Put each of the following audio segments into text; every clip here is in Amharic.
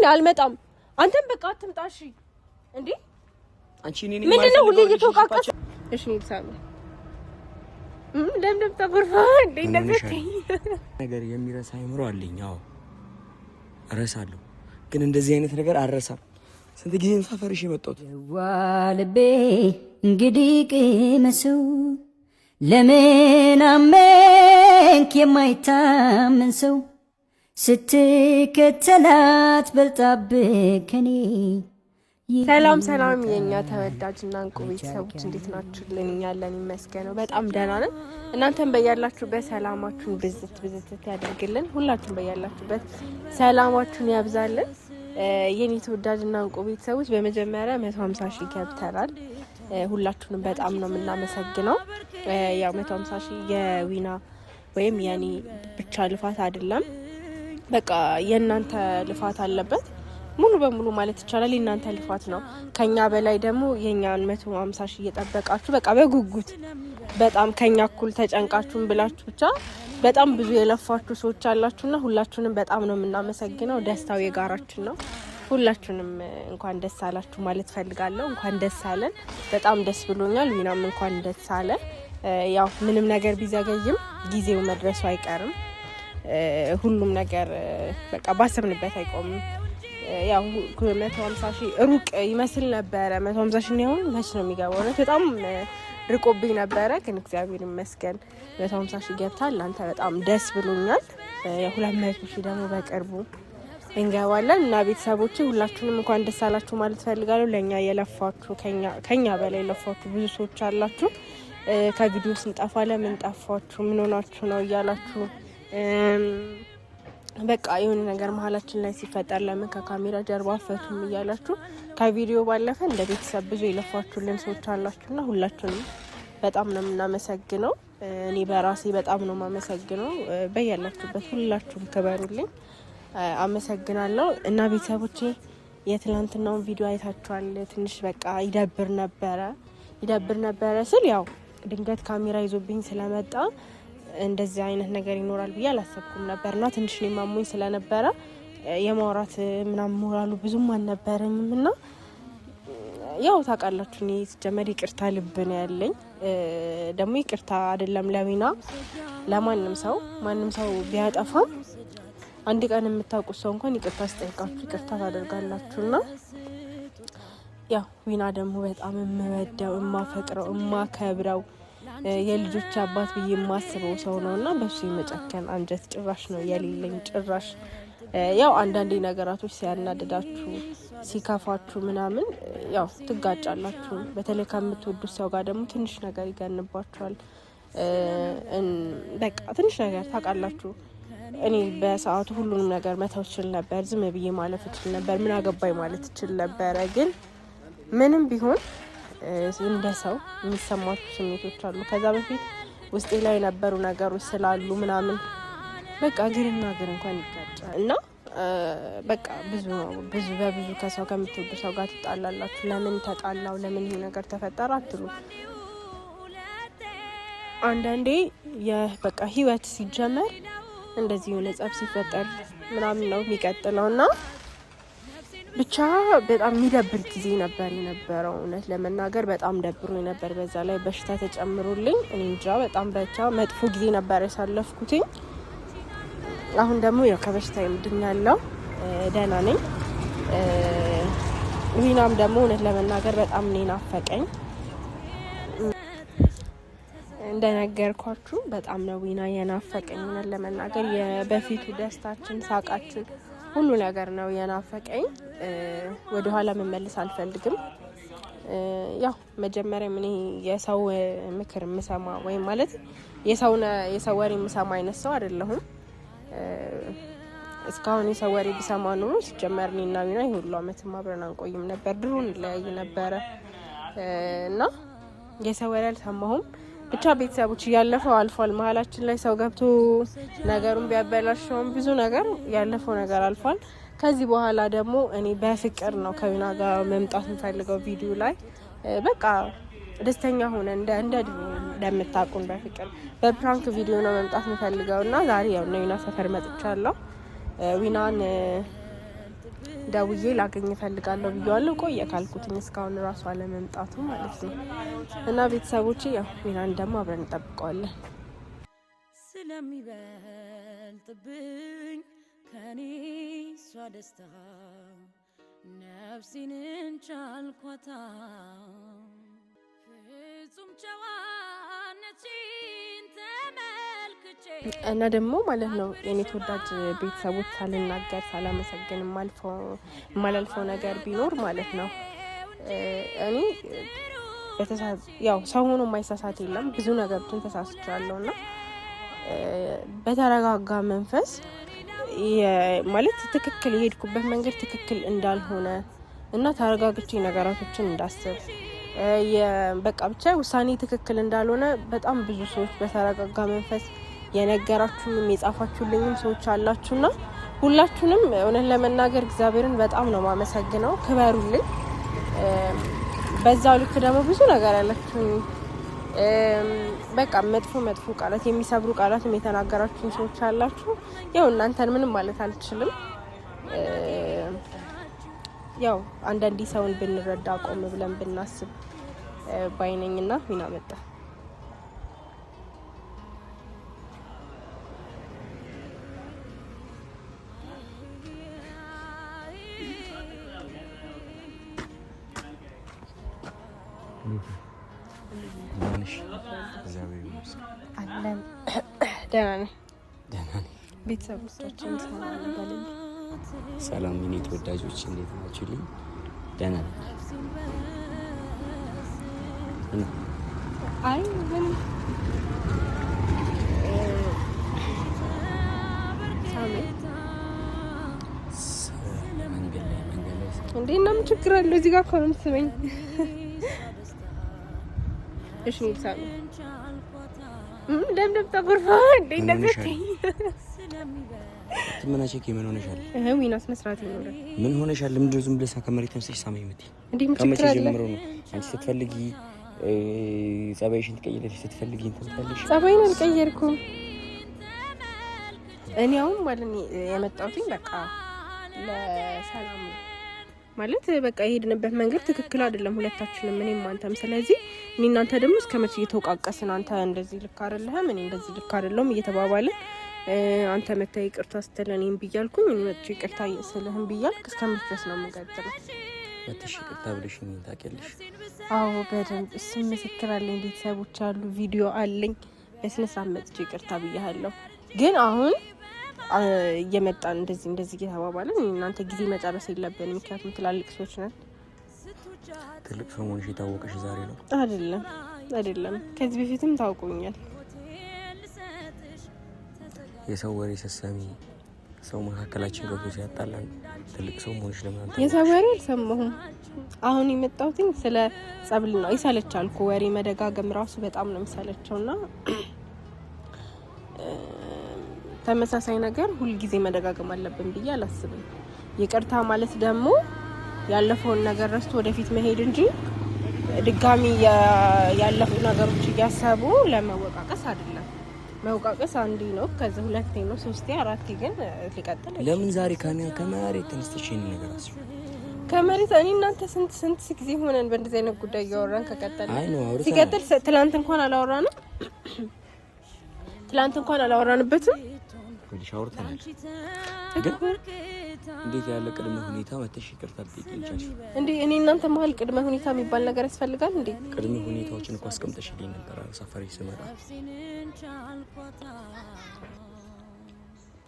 አልመጣም። አንተም በቃ አትምጣሽ እንዴ አንቺ እኔ ነኝ ምንድነው ሁሌ እየተወቃቀስ? እሺ ንብሳሉ ለምለም ተቆርፋ እንዴ እንደዚህ ነገር የሚረሳ አይምሮ አለኝ። አዎ እረሳለሁ፣ ግን እንደዚህ አይነት ነገር አልረሳም። ስንት ጊዜ ሰፈርሽ የመጣሁት ዋልቤ እንግዲህ ቅመሰው ለምን አመንክ የማይታመን ሰው ስትከተላት በልጣብከኔ። ሰላም ሰላም የኛ ተወዳጅና እንቁ ቤተሰቦች እንዴት ናችሁልን? እኛ ያለን ይመስገነው በጣም ደህና ነን። እናንተም በያላችሁበት ሰላማችሁን ብዝት ያደርግልን። ሁላችሁም በያላችሁበት ሰላማችሁን ያብዛልን። የኔ ተወዳጅና እንቁ ቤተሰቦች በመጀመሪያ 150 ሺህ ገብተናል። ሁላችሁንም በጣም ነው የምናመሰግነው። ያው 150 ሺህ የዊና ወይም የኔ ብቻ ልፋት አይደለም፣ በቃ የእናንተ ልፋት አለበት ሙሉ በሙሉ ማለት ይቻላል። የእናንተ ልፋት ነው። ከኛ በላይ ደግሞ የኛን 150 ሺህ እየጠበቃችሁ በቃ በጉጉት በጣም ከኛ እኩል ተጨንቃችሁን ብላችሁ ብቻ በጣም ብዙ የለፋችሁ ሰዎች አላችሁና ሁላችሁንም በጣም ነው የምናመሰግነው። ደስታው የጋራችን ነው። ሁላችሁንም እንኳን ደስ አላችሁ ማለት ፈልጋለሁ። እንኳን ደስ አለን። በጣም ደስ ብሎኛል። ዊናም እንኳን ደስ አለ። ያው ምንም ነገር ቢዘገይም ጊዜው መድረሱ አይቀርም። ሁሉም ነገር በቃ ባሰብንበት አይቆምም። ያው 150 ሺህ ሩቅ ይመስል ነበረ። 150 ሺህ ነው መች ነው የሚገባው? ነው በጣም ርቆብኝ ነበረ፣ ግን እግዚአብሔር ይመስገን 150 ሺህ ገብታል። አንተ በጣም ደስ ብሎኛል። 200 ሺህ ደግሞ በቅርቡ እንገባለን እና ቤተሰቦቼ ሁላችሁንም እንኳን ደስ አላችሁ ማለት ፈልጋለሁ። ለኛ የለፋችሁ ከኛ በላይ የለፋችሁ ብዙ ሰዎች አላችሁ። ከቪዲዮ ስንጠፋ ለምን ጠፋችሁ ምን ሆናችሁ ነው እያላችሁ በቃ የሆነ ነገር መሀላችን ላይ ሲፈጠር ለምን ከካሜራ ጀርባ አፈቱም እያላችሁ ከቪዲዮ ባለፈ እንደ ቤተሰብ ብዙ የለፋችሁልን ሰዎች አላችሁና ሁላችሁንም በጣም ነው የምናመሰግነው። እኔ በራሴ በጣም ነው የማመሰግነው። በያላችሁበት ሁላችሁም ክበሩልኝ። አመሰግናለሁ። እና ቤተሰቦቼ የትላንትናውን ቪዲዮ አይታችኋል። ትንሽ በቃ ይደብር ነበረ ስል ያው ድንገት ካሜራ ይዞብኝ ስለመጣ እንደዚህ አይነት ነገር ይኖራል ብዬ አላሰብኩም ነበርና ትንሽ ነው ማሞኝ ስለነበረ የማውራት ምናምን ሞራሉ ብዙም አልነበረኝም እና ያው ታውቃላችሁ እኔ ሲጀመር ይቅርታ ልብ ነው ያለኝ። ደግሞ ይቅርታ አይደለም ለዊና ለማንም ሰው ቢያጠፋም አንድ ቀን የምታውቁት ሰው እንኳን ይቅርታ ስጠይቃችሁ ይቅርታ ታደርጋላችሁና ያው ዊና ደግሞ በጣም የምወደው የማፈቅረው የማከብረው የልጆች አባት ብዬ የማስበው ሰው ነውና በሱ የመጨከን አንጀት ጭራሽ ነው የሌለኝ። ጭራሽ ያው አንዳንዴ ነገራቶች ሲያናድዳችሁ ሲከፋችሁ ምናምን ያው ትጋጫላችሁ። በተለይ ከምትወዱት ሰው ጋር ደግሞ ትንሽ ነገር ይገንባችኋል። በቃ ትንሽ ነገር ታውቃላችሁ። እኔ በሰዓቱ ሁሉንም ነገር መተው እችል ነበር፣ ዝም ብዬ ማለፍ እችል ነበር፣ ምን አገባኝ ማለት እችል ነበረ። ግን ምንም ቢሆን እንደ ሰው የሚሰማችሁ ስሜቶች አሉ። ከዛ በፊት ውስጤ ላይ የነበሩ ነገሮች ስላሉ ምናምን በቃ ግርና ግር እንኳን ይጋጫል እና በቃ በብዙ ከሰው ከምትወዱ ሰው ጋር ትጣላላችሁ። ለምን ተጣላው ለምን ይሄ ነገር ተፈጠረ አትሉ። አንዳንዴ በቃ ህይወት ሲጀመር እንደዚህ የሆነ ጸብ ሲፈጠር ምናምን ነው የሚቀጥለውና ብቻ በጣም የሚደብር ጊዜ ነበር የነበረው። እውነት ለመናገር በጣም ደብሮ ነበር። በዛ ላይ በሽታ ተጨምሮልኝ እኔ እንጃ በጣም መጥፎ ጊዜ ነበር ያሳለፍኩትኝ። አሁን ደግሞ ያው ከበሽታ ድኛለሁ፣ ደህና ነኝ። ዊናም ደግሞ እውነት ለመናገር በጣም ነው ናፈቀኝ። እንደነገርኳችሁ በጣም ነው ዊና የናፈቀኝ። እውነት ለመናገር የበፊቱ ደስታችን፣ ሳቃችን ሁሉ ነገር ነው የናፈቀኝ። ወደ ኋላ መመለስ አልፈልግም። ያው መጀመሪያ ምን የሰው ምክር ምሰማ ወይ ማለት የሰው ወሬ ምሰማ አይነት ሰው አይደለሁም። እስካሁን የሰው ወሬ ቢሰማ ኑሮ ሲጀመር እኔና ዊና ይሁሉ አመት ማብረን አንቆይም ነበር፣ ድሮ እንለያይ ነበረ እና የሰው ወሬ አልሰማሁም። ብቻ ቤተሰቦች ያለፈው አልፏል። መሀላችን ላይ ሰው ገብቶ ነገሩን ቢያበላሽውም ብዙ ነገር ያለፈው ነገር አልፏል። ከዚህ በኋላ ደግሞ እኔ በፍቅር ነው ከዊና ጋር መምጣት የምፈልገው። ቪዲዮ ላይ በቃ ደስተኛ ሆነ እንደምታውቁን በፍቅር በፕራንክ ቪዲዮ ነው መምጣት የምፈልገውና ዛሬ ያው ዊና ሰፈር መጥቻለሁ። ዊናን ደውዬ ላገኝ እፈልጋለሁ ብዬዋለሁ። ቆየ ካልኩትኝ እስካሁን ራሱ አለመምጣቱ ማለት ነው። እና ቤተሰቦቼ ያው ሚናን ደግሞ አብረን እንጠብቀዋለን። ስለሚበልጥብኝ ከኔ እሷ ደስታ ነፍሴን እንቻልኳታ ፍጹም ጨዋነትሽን ተመልክቼ እና ደግሞ ማለት ነው የኔ ተወዳጅ ቤተሰቦች ሳልናገር ሳላመሰግን የማላልፈው ነገር ቢኖር ማለት ነው እኔ ያው ሰው ሆኖ የማይሳሳት የለም። ብዙ ነገሮችን ተሳስቻለሁ እና በተረጋጋ መንፈስ ማለት ትክክል የሄድኩበት መንገድ ትክክል እንዳልሆነ እና ተረጋግቼ ነገራቶችን እንዳስብ በቃ ብቻ ውሳኔ ትክክል እንዳልሆነ በጣም ብዙ ሰዎች በተረጋጋ መንፈስ የነገራችሁም የጻፋችሁልኝም ሰዎች አላችሁና ሁላችሁንም እውነት ለመናገር እግዚአብሔርን በጣም ነው ማመሰግነው። ክበሩልኝ። በዛው ልክ ደግሞ ብዙ ነገር ያላችሁኝ በቃ መጥፎ ቃላት የሚሰብሩ ቃላትም የተናገራችሁኝ ሰዎች አላችሁ። ያው እናንተን ምንም ማለት አልችልም። ያው አንዳንዴ ሰውን ብንረዳ ቆም ብለን ብናስብ ባይነኝና ሚና መጣ። ቤተሰቦቻችን ሰላም የኔ ተወዳጆች እንዴት ናችሁልኝ? ደህና ነኝ። አይ ምን እንዴ እና ምን ችግር አለው? እዚህ ጋር እኮ ነው የምትስበኝ። እሺ ሳሚ ደምደም ተቆርፋ እንዴ እንደዚህ ትመናቸክ ምን ሆነሻል? ዊናስ መስራት ይኖር ምን ሆነሻል? ለምንድነው ዝም ብለሽ ከመሬት ተነስተሽ ሳሚ የምትይ? እንዴ ምን ችግር አለ? ነው አንቺ ስትፈልጊ ጸባይሽን ትቀይሪለሽ፣ ስትፈልጊ እንትልሽ። ጸባይን አልቀየርኩም እኔ አሁን ማለት የመጣሁት በቃ ለሰላም ማለት በቃ የሄድንበት መንገድ ትክክል አይደለም ሁለታችንም፣ እኔም አንተም። ስለዚህ እኔ እናንተ ደግሞ እስከመቼ እየተወቃቀስን አንተ እንደዚህ ልክ አይደለህም እኔ እንደዚህ ልክ አይደለም እየተባባልን አንተ መተህ ይቅርታ ስትለኝ እኔም ብያልኩኝ እኔ መጥቼ ይቅርታ ስለህም ብያልክ እስከምትደርስ ነው የምንቀጥለው። መጥቼ ይቅርታ ብለሽ ምን ታውቂያለሽ? አዎ በደንብ እሱን ምስክር አለኝ፣ ቤተሰቦች አሉ፣ ቪዲዮ አለኝ። በስነ ስርዓት መጥቼ ይቅርታ ብያለሁ። ግን አሁን እየመጣን እንደዚህ እየተባባልን እናንተ ጊዜ መጨረስ የለብንም፣ ምክንያቱም ትላልቅ ሰዎች ነን። ትልቅ ሰው መሆንሽ የታወቀሽ ዛሬ ነው? አይደለም ከዚህ በፊትም ታውቁኛል። የሰው ወሬ ሰሰሚ ሰው መካከላችን ገብቶ ሲያጣላን ትልቅ ሰው መሆንሽ ለምን አንተ? የሰው ወሬ አልሰማሁም። አሁን የመጣሁት ስለ ጸብል ነው። ይሰለቻል እኮ ወሬ መደጋገም ራሱ በጣም ነው የሚሰለቸውና ተመሳሳይ ነገር ሁልጊዜ መደጋገም አለብን ብዬ አላስብም። ይቅርታ ማለት ደግሞ ያለፈውን ነገር ረስቶ ወደፊት መሄድ እንጂ ድጋሚ ያለፉ ነገሮች እያሰቡ ለመወቃቀስ አይደለም። መወቃቀስ አንዴ ነው፣ ከዛ ሁለቴ ነው፣ ሶስቴ አራቴ ግን ሊቀጥል። ለምን ዛሬ ከመሬት ተነስተሽ ይሄን ነገር አስብ? ከመሬት እኔ እናንተ ስንት ጊዜ ሆነን በእንደዚህ አይነት ጉዳይ እያወራን ከቀጠለ ሲቀጥል ትላንት እንኳን አላወራንበትም። ሻወርተናል ግን እንዴት ያለ ቅድመ ሁኔታ መተሽ ይቅርታ ትጠይቂኛለሽ እንዴ? እኔ እናንተ መሀል ቅድመ ሁኔታ የሚባል ነገር ያስፈልጋል እንዴ? ቅድመ ሁኔታዎችን እኮ አስቀምጠሽልኝ ነበር ሰፈሬ ስመጣ።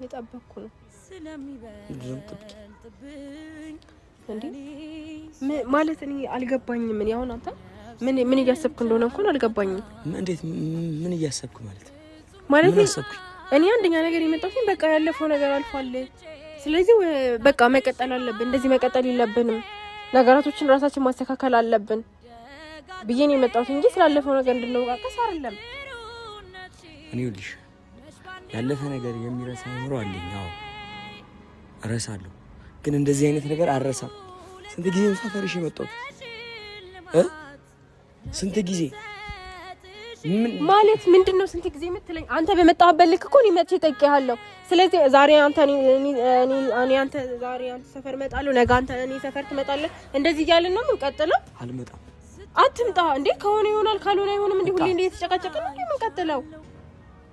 የጠበቅኩ ነው እንዴ ማለት እኔ አልገባኝም። እኔ አሁን አንተ ምን እያሰብክ እንደሆነ እንኳን አልገባኝም። እንዴት ምን እያሰብክ ማለት እኔ አንደኛ ነገር የመጣሁት በቃ ያለፈው ነገር አልፏል። ስለዚህ በቃ መቀጠል አለብን። እንደዚህ መቀጠል የለብንም። ነገራቶችን ራሳችን ማስተካከል አለብን ብዬ ነው የመጣሁት እንጂ ስላለፈው ነገር እንድንወቃቀስ አይደለም። እኔ ልሽ ያለፈ ነገር የሚረሳ አይምሮ አለኝ። አዎ እረሳለሁ፣ ግን እንደዚህ አይነት ነገር አልረሳም። ስንት ጊዜ ሰፈርሽ የመጣሁት ስንት ጊዜ ማለት ምንድነው? ስንት ጊዜ የምትለኝ አንተ በመጣህበት ልክ እኮ እኔ መጥቼ ጠይቄሃለሁ። ስለዚህ ዛሬ አንተ ሰፈር እመጣለሁ፣ ነገ አንተ እኔ ሰፈር ትመጣለህ። እንደዚህ እያልን ነው የምንቀጥለው? አልመጣም። አትምጣ እንዴ! ከሆነ ይሆናል፣ ካልሆነ አይሆንም። እንዴ ሁሌ እንዴ የተጨቃጨቅን ነው የምንቀጥለው?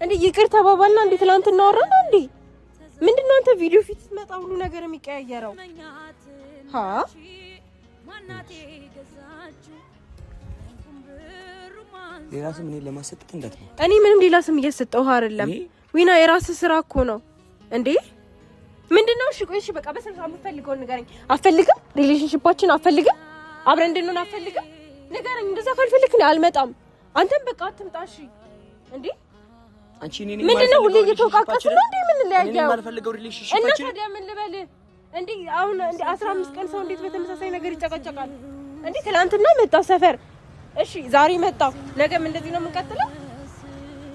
እንዴ ይቅር ተባባልና እንዴ ትላንትና አወራን እንዴ? ምንድነው አንተ ቪዲዮ ፊት ስትመጣ ሁሉ ነገር የሚቀያየረው? ሌላ ስም እኔን ለማሰጠት እንዳትመጣ። እኔ ምንም ሌላ ስም እየሰጠው አይደለም። ዊና የራስህ ስራ እኮ ነው እንዴ። ምንድነው? እሺ ቆይ፣ እሺ በቃ በስንት የምፈልገው ንገረኝ። አፈልግም፣ ሪሌሽንሺፓችን አፈልግም፣ አብረን እንድንሆን አፈልግም። ንገረኝ። እንደዛ ካልፈልክ ነው አልመጣም። አንተም በቃ አትምጣ። እሺ እንዴ አንቺ እኔ ምንድነው ሁሌ እየተወቃቀስን ነው እንዴ? ምን ለያያው? እኔ የማልፈልገው ሪሌሽንሺፓችን እና ታዲያ ምን ልበል እንዴ? አሁን እንዴ 15 ቀን ሰው እንዴት በተመሳሳይ ነገር ይጨቃጨቃል እንዴ? ትናንትና መጣ ሰፈር፣ እሺ ዛሬ መጣ፣ ነገም እንደዚህ ነው የምንቀጥለው?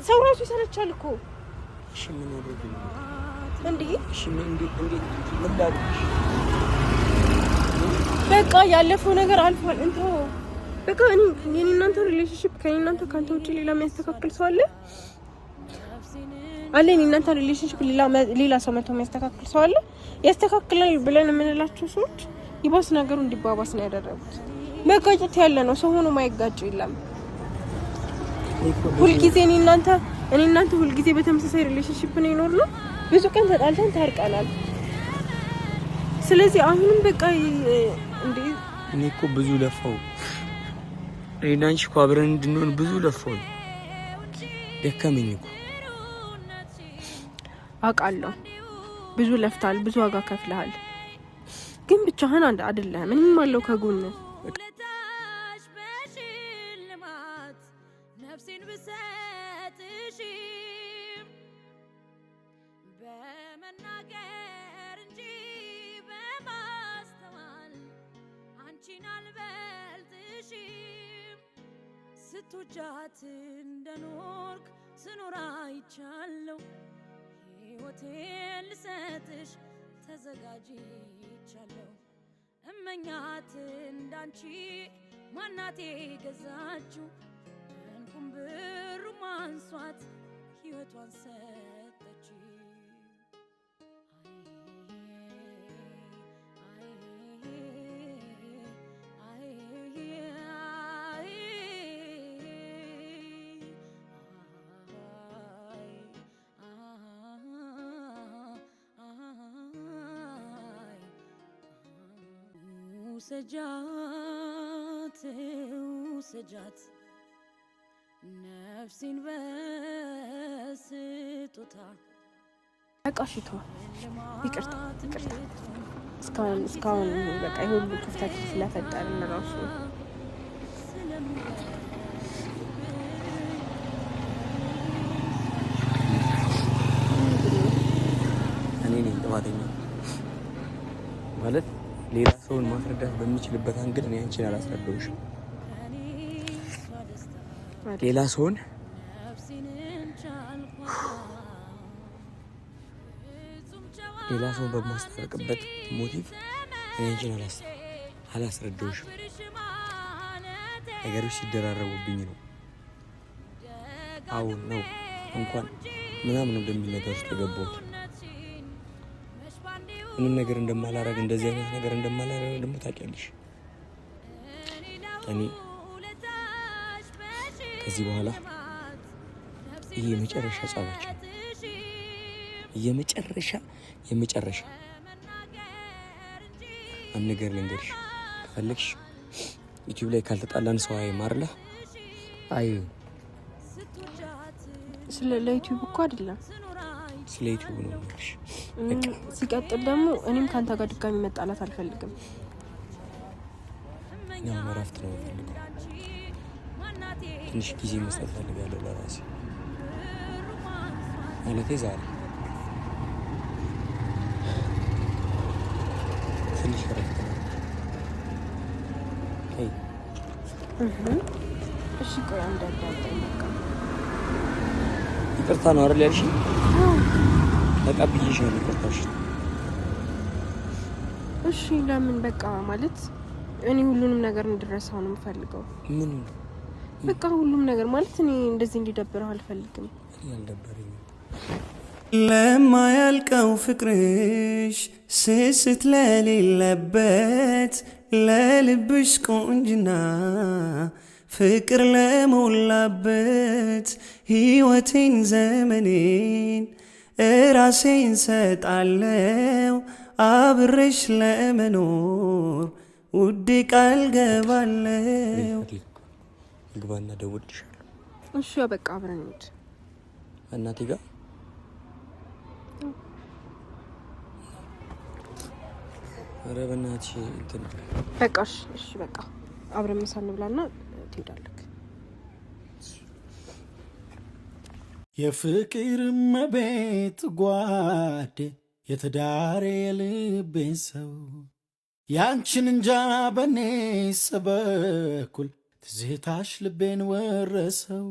ሰው ራሱ ይሰለቻል እኮ። እሺ ምን ወደድ ነው እንዴ? እሺ ምን ምን ላድርግሽ? በቃ ያለፈው ነገር አልፏል። እንተው በቃ። እኔ እናንተ ሪሌሽንሺፕ ከእናንተ ካንተ ውጪ ሌላ የሚያስተካክል ሰው አለ? እኔ እናንተ ሪሌሽንሺፕ ሌላ ሰው መጥቶ የሚያስተካክል ሰው አለ? ያስተካክላል ብለን የምንላቸው ሰዎች ይባስ ነገሩ እንዲባባስ ነው ያደረጉት። መጋጨት ያለ ነው፣ ሰው ሆኖ ማይጋጭ የለም። ሁልጊዜ እኔ እናንተ ሁልጊዜ በተመሳሳይ ሪሌሽንሺፕ ነው የኖርነው። ብዙ ቀን ተጣልተን ታርቀናል። ስለዚህ አሁንም በቃ እንዴ እኔ እኮ ብዙ ለፋው፣ እኔና አንቺ እኮ አብረን እንድንሆን ብዙ ለፋው፣ ደከመኝ እኮ አውቃለሁ። ብዙ ለፍታል፣ ብዙ ዋጋ ከፍለሃል። ግን ብቻህን አይደለህም። ምንም አለው ከጎን ነፍሴን ብሰጥሽ በመናገር እንጂ በማስተዋል አንቺን አልበልጥሽም። ስትወጃት እንደኖርክ ስኖር አይቻለሁ። ሕይወቴን ልሰጥሽ ተዘጋጅቻለሁ። እመኛት እንዳንቺ ማናቴ ገዛችው። እንኩም ብሩ ማንሷት ሕይወቷን ሰጠች። ውሰጃት ነፍሴን በስጦታ። አቃሽቷ ይቅርታ እስካሁን በቃ የሁሉ ክፍተት ስለፈጠርን ራሱ እኔ ነኝ ጥፋተኛ ማለት ሌላ ሰውን ማስረዳት በሚችልበት አንግል እኔ አንቺን አላስረዳሁሽም። ሌላ ሰውን በማስታረቅበት ሞቲቭ እኔ አንቺን አላስረዳሁሽም። ነገሮች ሲደራረቡብኝ ነው አሁን ነው እንኳን ምናምን እንደሚል ነገር ውስጥ የገባሁት። ምንም ነገር እንደማላረግ እንደዚህ አይነት ነገር እንደማላረግ ደግሞ ታውቂያለሽ። እኔ ከዚህ በኋላ ይሄ የመጨረሻ ጸባችን የመጨረሻ አንድ ነገር ልንገርሽ፣ ከፈለግሽ ዩቲዩብ ላይ ካልተጣላን ሰው አይማርላ አይ ስለ ለዩቲዩብ እኮ አይደለም ስለ ዩቲዩብ ነው ልሽ። ሲቀጥል ደግሞ እኔም ካንተ ጋር ድጋሚ መጣላት አልፈልግም። ያው መራፍት ነው ፈልገው ትንሽ ጊዜ መስጠት ፈልጋለሁ ለራሴ ማለቴ ዛሬ ትንሽ ረፍት ነው። እሺ ቆይ እንዳዳጣኝ በቃ ይቅርታ ነው አይደል ያልሽኝ? ተቀብዬሽ ነው ይቅርታሽ። እሺ ለምን በቃ ማለት እኔ ሁሉንም ነገር እንድረሳው ነው የምፈልገው። ምን በቃ ሁሉም ነገር ማለት እኔ እንደዚህ እንዲደብረው አልፈልግም። ያልደበረኝ ለማያልቀው ፍቅርሽ ስስት ለሌለበት ለልብሽ ቁንጅና ፍቅር ለሞላበት ሕይወቴን ዘመኔን እራሴን ሰጣለው አብረሽ ለመኖር ውዴ ቃል ገባለው። ግባና ደውልልሻለሁ። እሺ በቃ አብረን እንሂድ እናቴ ጋር። ኧረ በእናትሽ እንትን በቃ እሺ በቃ አብረን ምሳ እንብላና ትሄዳለህ። የፍቅር መቤት ጓዴ የትዳሬ የልቤ ሰው ያንቺን እንጃ በኔ በኩል ትዝታሽ ልቤን ወረሰው።